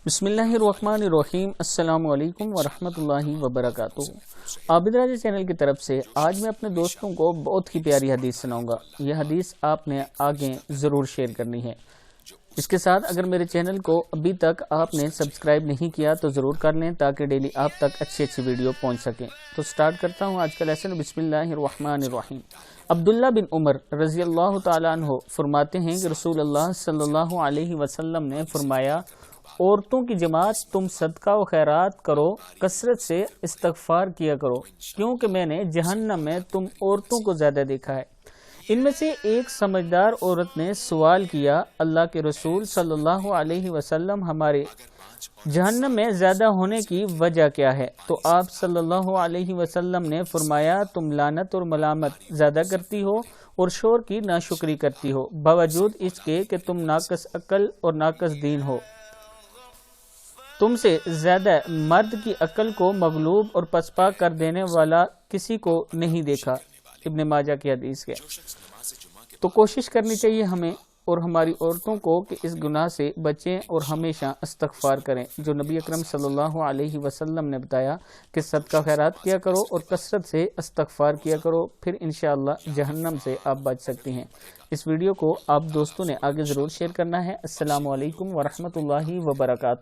بسم اللہ الرحمن الرحیم۔ السلام علیکم ورحمۃ اللہ وبرکاتہ۔ عابد راجہ چینل کی طرف سے آج میں اپنے دوستوں کو بہت ہی پیاری حدیث سناؤں گا۔ یہ حدیث آپ نے آگے ضرور شیئر کرنی ہے۔ اس کے ساتھ اگر میرے چینل کو ابھی تک آپ نے سبسکرائب نہیں کیا تو ضرور کر لیں تاکہ ڈیلی آپ تک اچھی ویڈیو پہنچ سکیں۔ تو سٹارٹ کرتا ہوں آج کا لیسن۔ بسم اللہ الرحمن الرحیم۔ عبداللہ بن عمر رضی اللہ تعالیٰ عنہ فرماتے ہیں کہ رسول اللہ صلی اللہ علیہ وسلم نے فرمایا، عورتوں کی جماعت تم صدقہ و خیرات کرو، کثرت سے استغفار کیا کرو، کیونکہ میں نے جہنم میں تم عورتوں کو زیادہ دیکھا ہے۔ ان میں سے ایک سمجھدار عورت نے سوال کیا، اللہ کے رسول صلی اللہ علیہ وسلم، ہمارے جہنم میں زیادہ ہونے کی وجہ کیا ہے؟ تو آپ صلی اللہ علیہ وسلم نے فرمایا، تم لعنت اور ملامت زیادہ کرتی ہو اور شور کی ناشکری کرتی ہو، باوجود اس کے کہ تم ناقص عقل اور ناقص دین ہو۔ تم سے زیادہ مرد کی عقل کو مغلوب اور پسپا کر دینے والا کسی کو نہیں دیکھا۔ ابن ماجہ کی حدیث ہے۔ تو کوشش کرنی چاہیے ہمیں اور ہماری عورتوں کو کہ اس گناہ سے بچیں اور ہمیشہ استغفار کریں، جو نبی اکرم صلی اللہ علیہ وسلم نے بتایا کہ صدقہ خیرات کیا کرو اور کثرت سے استغفار کیا کرو، پھر انشاءاللہ جہنم سے آپ بچ سکتی ہیں۔ اس ویڈیو کو آپ دوستوں نے آگے ضرور شیئر کرنا ہے۔ السلام علیکم ورحمۃ اللہ وبرکاتہ۔